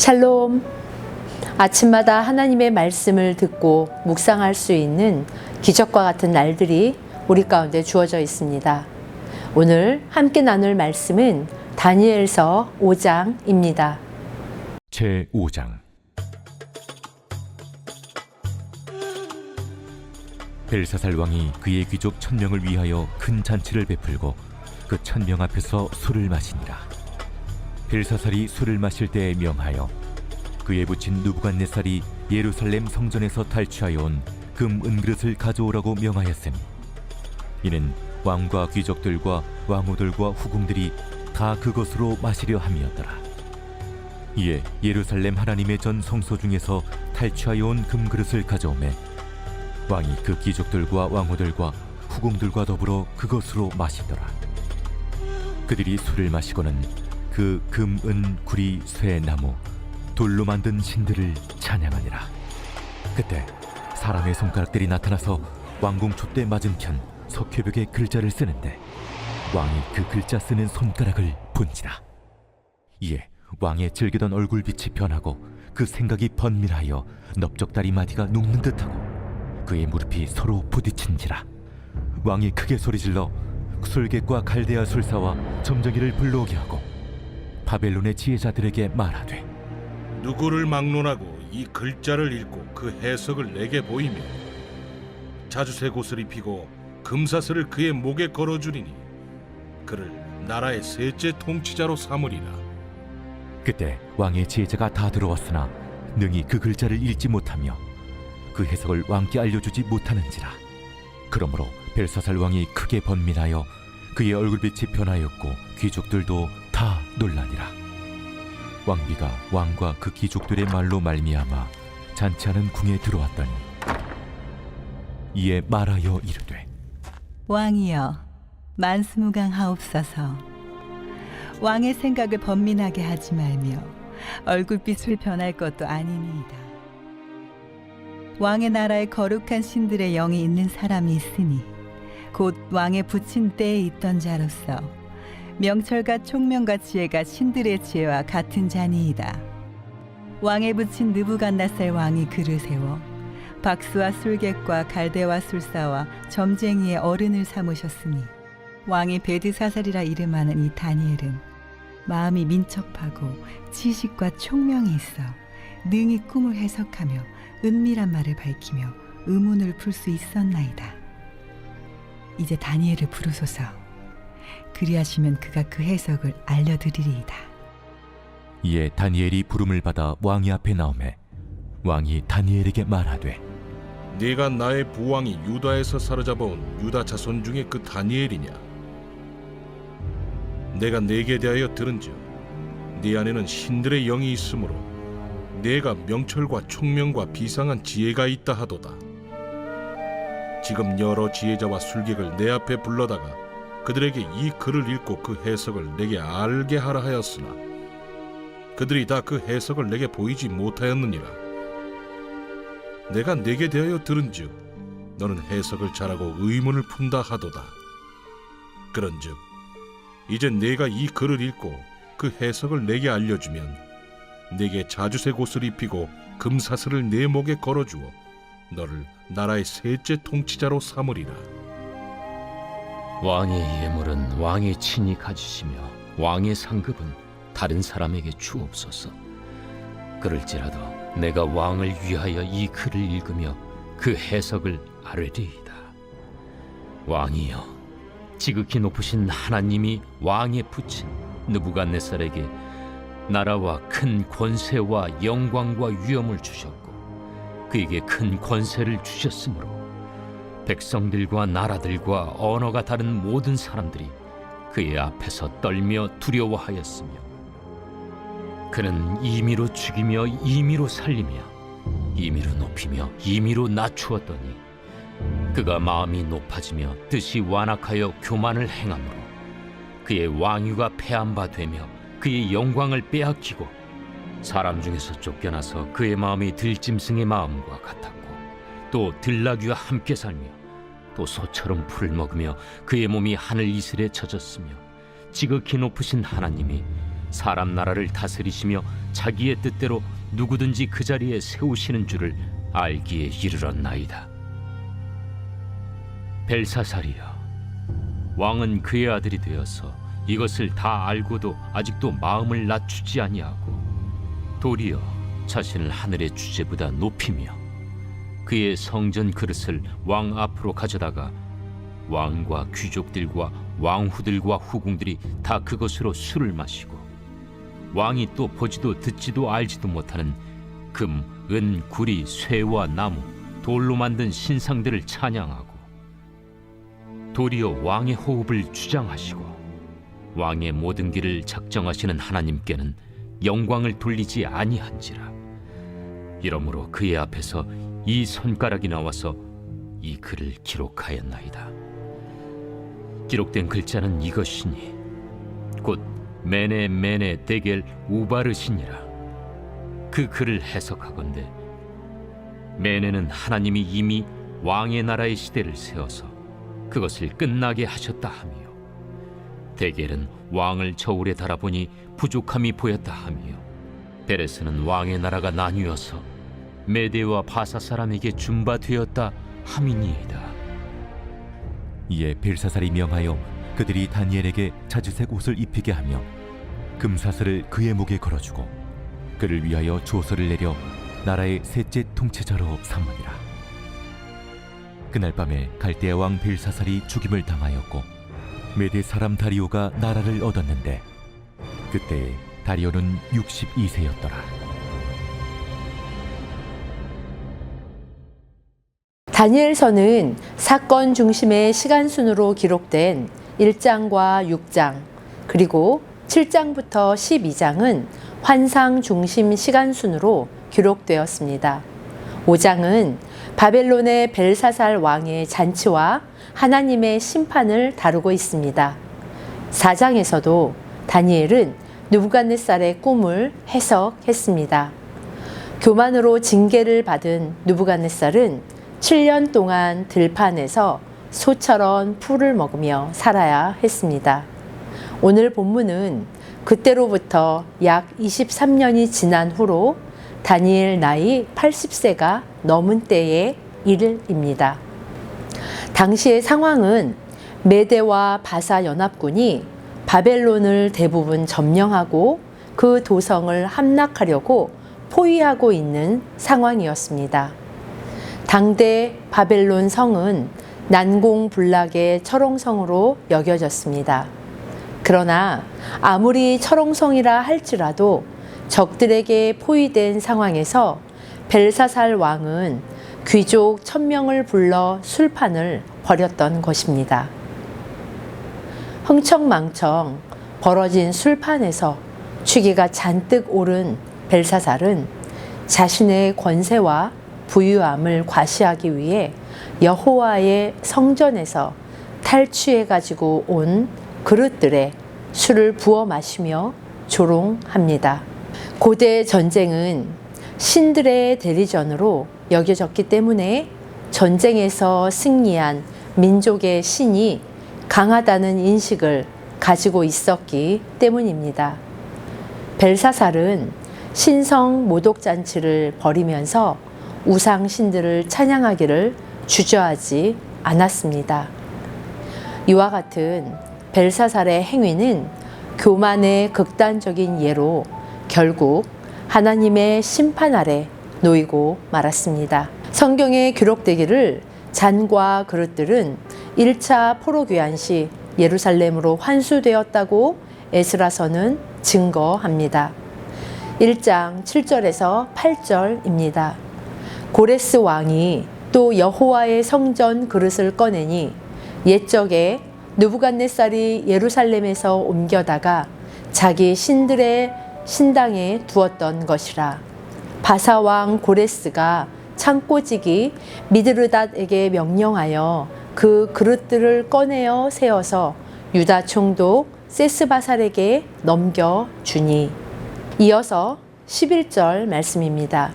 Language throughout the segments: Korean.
샬롬. 아침마다 하나님의 말씀을 듣고 묵상할 수 있는 기적과 같은 날들이 우리 가운데 주어져 있습니다. 오늘 함께 나눌 말씀은 다니엘서 5장입니다. 제5장. 벨사살 왕이 그의 귀족 1000명을 위하여 큰 잔치를 베풀고 그 1000명 앞에서 술을 마시니라. 벨사살이 술을 마실 때에 명하여 그의 부친 느부갓네살이 예루살렘 성전에서 탈취하여 온 금 은그릇을 가져오라고 명하였으니 이는 왕과 귀족들과 왕후들과 후궁들이 다 그것으로 마시려 함이었더라. 이에 예루살렘 하나님의 전 성소 중에서 탈취하여 온 금그릇을 가져오매 왕이 그 귀족들과 왕후들과 후궁들과 더불어 그것으로 마시더라. 그들이 술을 마시고는 그 금, 은, 구리, 쇠, 나무, 돌로 만든 신들을 찬양하니라. 그때 사람의 손가락들이 나타나서 왕궁 촛대 맞은편 석회벽에 글자를 쓰는데 왕이 그 글자 쓰는 손가락을 본지라. 이에 왕의 즐기던 얼굴빛이 변하고 그 생각이 번밀하여 넓적다리 마디가 눕는 듯하고 그의 무릎이 서로 부딪힌지라. 왕이 크게 소리질러 술객과 갈대아 술사와 점쟁이를 불러오게 하고 바벨론의 지혜자들에게 말하되, 누구를 막론하고 이 글자를 읽고 그 해석을 내게 보이며 자주색 옷을 입히고 금사슬을 그의 목에 걸어주리니 그를 나라의 셋째 통치자로 삼으리라. 그때 왕의 지혜자가 다 들어왔으나 능히 그 글자를 읽지 못하며 그 해석을 왕께 알려주지 못하는지라. 그러므로 벨사살 왕이 크게 번민하여 그의 얼굴빛이 변하였고 귀족들도 다 놀라니라. 왕비가 왕과 그 귀족들의 말로 말미암아 잔치하는 궁에 들어왔더니 이에 말하여 이르되, 왕이여, 만수무강하옵소서. 왕의 생각을 번민하게 하지 말며 얼굴빛을 변할 것도 아니니이다. 왕의 나라에 거룩한 신들의 영이 있는 사람이 있으니 곧 왕의 부친 때에 있던 자로서 명철과 총명과 지혜가 신들의 지혜와 같은 자니이다. 왕의 부친 느부갓네살 왕이 그를 세워 박수와 술객과 갈대와 술사와 점쟁이의 어른을 삼으셨으니 왕이 베드사살이라 이름하는 이 다니엘은 마음이 민첩하고 지식과 총명이 있어 능히 꿈을 해석하며 은밀한 말을 밝히며 의문을 풀 수 있었나이다. 이제 다니엘을 부르소서. 그리하시면 그가 그 해석을 알려드리리이다. 이에 다니엘이 부름을 받아 왕이 앞에 나오매 왕이 다니엘에게 말하되, 네가 나의 부왕이 유다에서 사로잡아온 유다 자손 중에 그 다니엘이냐? 내가 네게 대하여 들은즉 네 안에는 신들의 영이 있으므로 네가 명철과 총명과 비상한 지혜가 있다 하도다. 지금 여러 지혜자와 술객을 내 앞에 불러다가 그들에게 이 글을 읽고 그 해석을 내게 알게 하라 하였으나 그들이 다 그 해석을 내게 보이지 못하였느니라. 내가 네게 대하여 들은즉 너는 해석을 잘하고 의문을 푼다 하도다. 그런즉 이제 네가 이 글을 읽고 그 해석을 내게 알려주면 네게 자주색 옷을 입히고 금사슬을 내 목에 걸어주어 너를 나라의 셋째 통치자로 삼으리라. 왕의 예물은 왕이 친히 가지시며 왕의 상급은 다른 사람에게 주옵소서. 그럴지라도 내가 왕을 위하여 이 글을 읽으며 그 해석을 아뢰리이다. 왕이여, 지극히 높으신 하나님이 왕의 부친 느부갓네살에게 나라와 큰 권세와 영광과 위엄을 주셨고 그에게 큰 권세를 주셨으므로 백성들과 나라들과 언어가 다른 모든 사람들이 그의 앞에서 떨며 두려워하였으며 그는 임의로 죽이며 임의로 살리며 임의로 높이며 임의로 낮추었더니 그가 마음이 높아지며 뜻이 완악하여 교만을 행함으로 그의 왕위가 폐한 바 되며 그의 영광을 빼앗기고 사람 중에서 쫓겨나서 그의 마음이 들짐승의 마음과 같았고 또 들나귀와 함께 살며 또 소처럼 풀을 먹으며 그의 몸이 하늘 이슬에 젖었으며 지극히 높으신 하나님이 사람 나라를 다스리시며 자기의 뜻대로 누구든지 그 자리에 세우시는 줄을 알기에 이르렀나이다. 벨사살이여, 왕은 그의 아들이 되어서 이것을 다 알고도 아직도 마음을 낮추지 아니하고 도리어 자신을 하늘의 주제보다 높이며 그의 성전 그릇을 왕 앞으로 가져다가 왕과 귀족들과 왕후들과 후궁들이 다 그것으로 술을 마시고 왕이 또 보지도 듣지도 알지도 못하는 금, 은, 구리, 쇠와 나무, 돌로 만든 신상들을 찬양하고 도리어 왕의 호흡을 주장하시고 왕의 모든 길을 작정하시는 하나님께는 영광을 돌리지 아니한지라. 이러므로 그의 앞에서 이 손가락이 나와서 이 글을 기록하였나이다. 기록된 글자는 이것이니 곧 메네 메네 데겔 우바르시니라. 그 글을 해석하건대 메네는 하나님이 이미 왕의 나라의 시대를 세워서 그것을 끝나게 하셨다 하며, 데겔은 왕을 저울에 달아보니 부족함이 보였다 하며, 베레스는 왕의 나라가 나뉘어서 메대와 바사 사람에게 준바되었다 함이니이다. 이에 벨사살이 명하여 그들이 다니엘에게 자주색 옷을 입히게 하며 금사슬을 그의 목에 걸어주고 그를 위하여 조서를 내려 나라의 셋째 통치자로 삼으니라. 그날 밤에 갈대아 왕 벨사살이 죽임을 당하였고 메대 사람 다리오가 나라를 얻었는데 그때 다리오는 62세였더라. 다니엘서는 사건 중심의 시간순으로 기록된 1장과 6장, 그리고 7장부터 12장은 환상 중심 시간순으로 기록되었습니다. 5장은 바벨론의 벨사살 왕의 잔치와 하나님의 심판을 다루고 있습니다. 4장에서도 다니엘은 느부갓네살의 꿈을 해석했습니다. 교만으로 징계를 받은 느부갓네살은 7년 동안 들판에서 소처럼 풀을 먹으며 살아야 했습니다. 오늘 본문은 그때로부터 약 23년이 지난 후로 다니엘 나이 80세가 넘은 때의 일입니다. 당시의 상황은 메대와 바사 연합군이 바벨론을 대부분 점령하고 그 도성을 함락하려고 포위하고 있는 상황이었습니다. 당대 바벨론 성은 난공불락의 철옹성으로 여겨졌습니다. 그러나 아무리 철옹성이라 할지라도 적들에게 포위된 상황에서 벨사살 왕은 귀족 1000명을 불러 술판을 벌였던 것입니다. 흥청망청 벌어진 술판에서 취기가 잔뜩 오른 벨사살은 자신의 권세와 부유함을 과시하기 위해 여호와의 성전에서 탈취해 가지고 온 그릇들에 술을 부어 마시며 조롱합니다. 고대 전쟁은 신들의 대리전으로 여겨졌기 때문에 전쟁에서 승리한 민족의 신이 강하다는 인식을 가지고 있었기 때문입니다. 벨사살은 신성 모독잔치를 벌이면서 우상 신들을 찬양하기를 주저하지 않았습니다. 이와 같은 벨사살의 행위는 교만의 극단적인 예로 결국 하나님의 심판 아래 놓이고 말았습니다. 성경에 기록되기를 잔과 그릇들은 1차 포로 귀환 시 예루살렘으로 환수되었다고 에스라서는 증거합니다. 1장 7절에서 8절입니다. 고레스 왕이 또 여호와의 성전 그릇을 꺼내니 옛적에 느부갓네살이 예루살렘에서 옮겨다가 자기 신들의 신당에 두었던 것이라. 바사왕 고레스가 창고지기 미드르닷에게 명령하여 그 그릇들을 꺼내어 세워서 유다 총독 세스바살에게 넘겨주니. 이어서 11절 말씀입니다.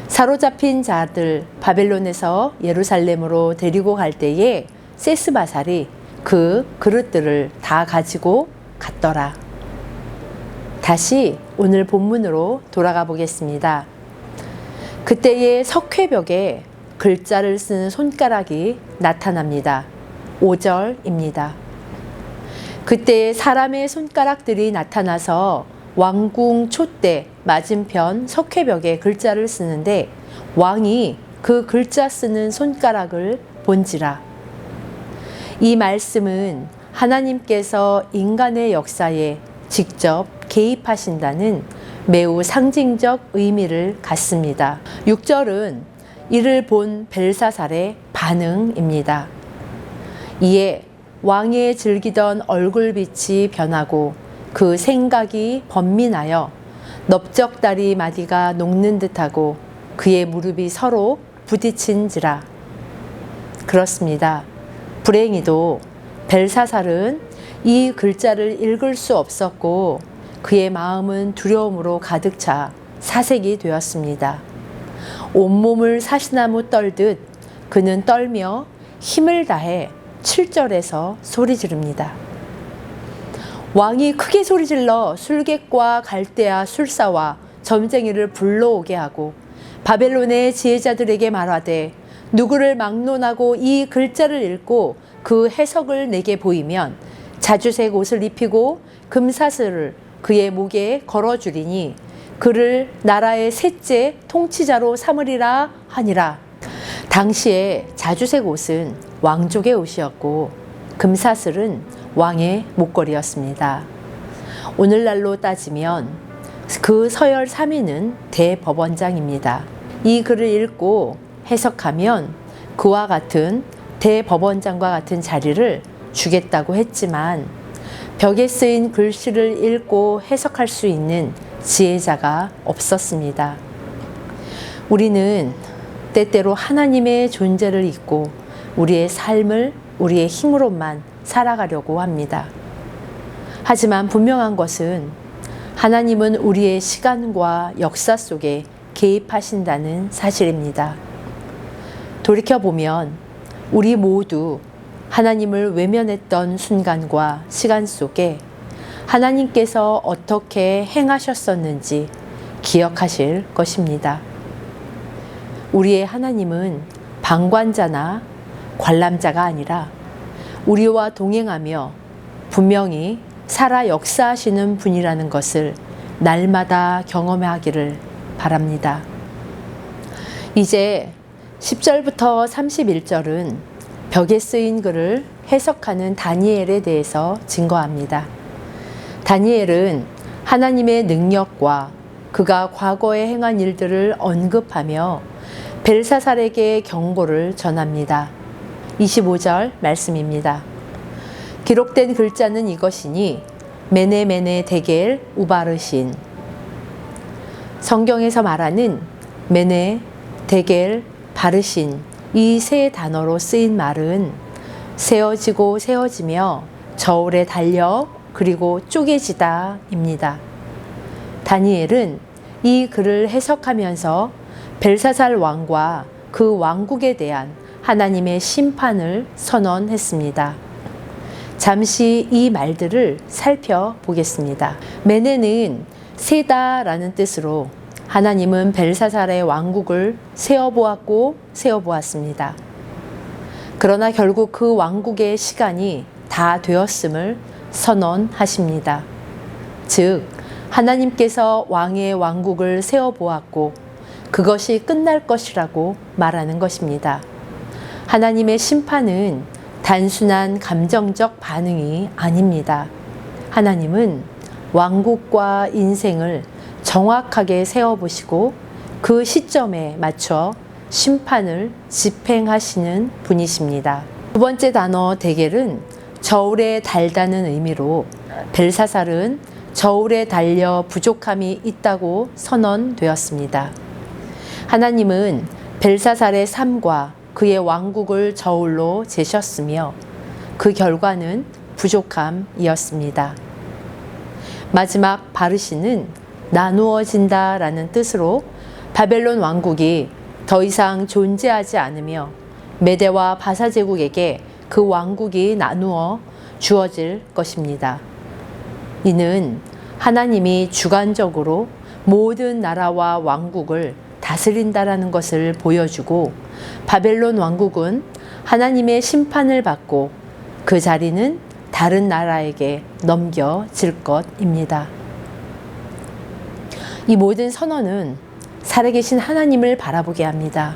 사로잡힌 자들 바벨론에서 예루살렘으로 데리고 갈 때에 세스바살이 그 그릇들을 다 가지고 갔더라. 다시 오늘 본문으로 돌아가 보겠습니다. 그때의 석회벽에 글자를 쓰는 손가락이 나타납니다. 5절입니다. 그때 사람의 손가락들이 나타나서 왕궁 촛대 맞은편 석회벽에 글자를 쓰는데 왕이 그 글자 쓰는 손가락을 본지라. 이 말씀은 하나님께서 인간의 역사에 직접 개입하신다는 매우 상징적 의미를 갖습니다. 6절은 이를 본 벨사살의 반응입니다. 이에 왕의 즐기던 얼굴빛이 변하고 그 생각이 번민하여 넓적다리 마디가 녹는 듯하고 그의 무릎이 서로 부딪힌지라. 그렇습니다. 불행히도 벨사살은 이 글자를 읽을 수 없었고 그의 마음은 두려움으로 가득 차 사색이 되었습니다. 온몸을 사시나무 떨듯 그는 떨며 힘을 다해 7절에서 소리 지릅니다. 왕이 크게 소리질러 술객과 갈대아 술사와 점쟁이를 불러오게 하고 바벨론의 지혜자들에게 말하되 누구를 막론하고 이 글자를 읽고 그 해석을 내게 보이면 자주색 옷을 입히고 금사슬을 그의 목에 걸어주리니 그를 나라의 셋째 통치자로 삼으리라 하니라. 당시에 자주색 옷은 왕족의 옷이었고 금사슬은 왕의 목걸이였습니다. 오늘날로 따지면 그 서열 3위는 대법원장입니다. 이 글을 읽고 해석하면 그와 같은 대법원장과 같은 자리를 주겠다고 했지만 벽에 쓰인 글씨를 읽고 해석할 수 있는 지혜자가 없었습니다. 우리는 때때로 하나님의 존재를 잊고 우리의 삶을 우리의 힘으로만 살아가려고 합니다. 하지만 분명한 것은 하나님은 우리의 시간과 역사 속에 개입하신다는 사실입니다. 돌이켜보면 우리 모두 하나님을 외면했던 순간과 시간 속에 하나님께서 어떻게 행하셨었는지 기억하실 것입니다. 우리의 하나님은 방관자나 관람자가 아니라 우리와 동행하며 분명히 살아 역사하시는 분이라는 것을 날마다 경험하기를 바랍니다. 이제 10절부터 31절은 벽에 쓰인 글을 해석하는 다니엘에 대해서 증거합니다. 다니엘은 하나님의 능력과 그가 과거에 행한 일들을 언급하며 벨사살에게 경고를 전합니다. 25절 말씀입니다. 기록된 글자는 이것이니 메네 데겔 우바르신. 성경에서 말하는 메네 데겔 바르신 이 세 단어로 쓰인 말은 세어지고 세어지며 저울에 달려 그리고 쪼개지다 입니다. 다니엘은 이 글을 해석하면서 벨사살 왕과 그 왕국에 대한 하나님의 심판을 선언했습니다. 잠시 이 말들을 살펴보겠습니다. 메네는 세다라는 뜻으로 하나님은 벨사살의 왕국을 세어보았고 세어보았습니다. 그러나 결국 그 왕국의 시간이 다 되었음을 선언하십니다. 즉 하나님께서 왕의 왕국을 세어보았고 그것이 끝날 것이라고 말하는 것입니다. 하나님의 심판은 단순한 감정적 반응이 아닙니다. 하나님은 왕국과 인생을 정확하게 세워보시고 그 시점에 맞춰 심판을 집행하시는 분이십니다. 두 번째 단어 데겔은 저울에 달다는 의미로 벨사살은 저울에 달려 부족함이 있다고 선언되었습니다. 하나님은 벨사살의 삶과 그의 왕국을 저울로 재셨으며 그 결과는 부족함이었습니다. 마지막 바르신은 나누어진다 라는 뜻으로 바벨론 왕국이 더 이상 존재하지 않으며 메대와 바사 제국에게 그 왕국이 나누어 주어질 것입니다. 이는 하나님이 주관적으로 모든 나라와 왕국을 다스린다라는 것을 보여주고 바벨론 왕국은 하나님의 심판을 받고 그 자리는 다른 나라에게 넘겨질 것입니다. 이 모든 선언은 살아계신 하나님을 바라보게 합니다.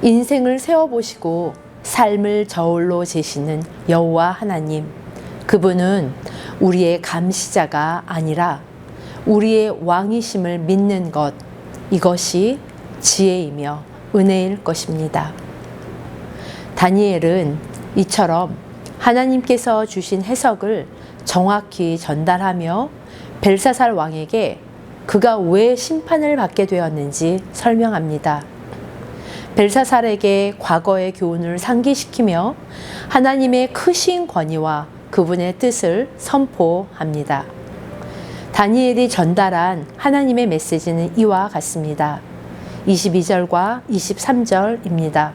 인생을 세워보시고 삶을 저울로 재시는 여호와 하나님, 그분은 우리의 감시자가 아니라 우리의 왕이심을 믿는 것, 이것이 지혜이며 은혜일 것입니다. 다니엘은 이처럼 하나님께서 주신 해석을 정확히 전달하며 벨사살 왕에게 그가 왜 심판을 받게 되었는지 설명합니다. 벨사살에게 과거의 교훈을 상기시키며 하나님의 크신 권위와 그분의 뜻을 선포합니다. 다니엘이 전달한 하나님의 메시지는 이와 같습니다. 22절과 23절입니다.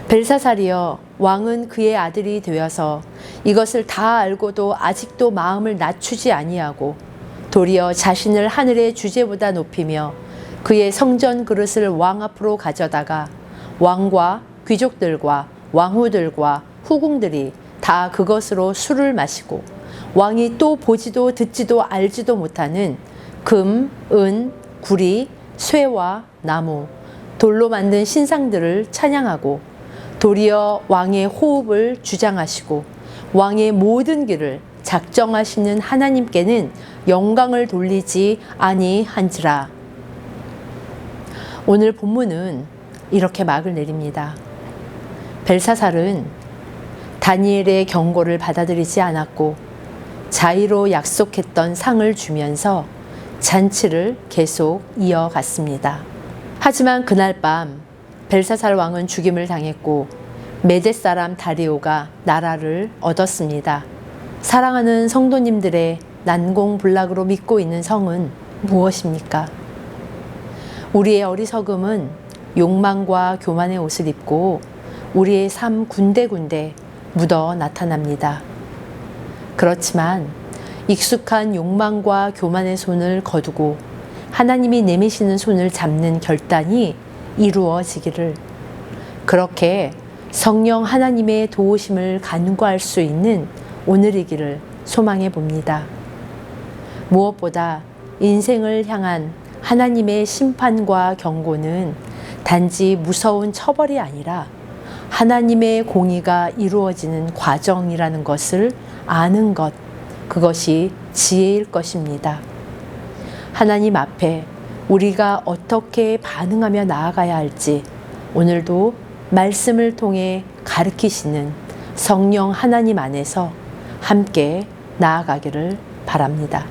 벨사살이여, 왕은 그의 아들이 되어서 이것을 다 알고도 아직도 마음을 낮추지 아니하고 도리어 자신을 하늘의 주제보다 높이며 그의 성전 그릇을 왕 앞으로 가져다가 왕과 귀족들과 왕후들과 후궁들이 다 그것으로 술을 마시고 왕이 또 보지도 듣지도 알지도 못하는 금, 은, 구리, 쇠와 나무, 돌로 만든 신상들을 찬양하고 도리어 왕의 호흡을 주장하시고 왕의 모든 길을 작정하시는 하나님께는 영광을 돌리지 아니한지라. 오늘 본문은 이렇게 막을 내립니다. 벨사살은 다니엘의 경고를 받아들이지 않았고 자의로 약속했던 상을 주면서 잔치를 계속 이어갔습니다. 하지만 그날 밤 벨사살 왕은 죽임을 당했고 메대 사람 다리오가 나라를 얻었습니다. 사랑하는 성도님들의 난공불락으로 믿고 있는 성은 무엇입니까? 우리의 어리석음은 욕망과 교만의 옷을 입고 우리의 삶 군데군데 묻어 나타납니다. 그렇지만 익숙한 욕망과 교만의 손을 거두고 하나님이 내미시는 손을 잡는 결단이 이루어지기를, 그렇게 성령 하나님의 도우심을 간구할 수 있는 오늘이기를 소망해 봅니다. 무엇보다 인생을 향한 하나님의 심판과 경고는 단지 무서운 처벌이 아니라 하나님의 공의가 이루어지는 과정이라는 것을 아는 것, 그것이 지혜일 것입니다. 하나님 앞에 우리가 어떻게 반응하며 나아가야 할지 오늘도 말씀을 통해 가르치시는 성령 하나님 안에서 함께 나아가기를 바랍니다.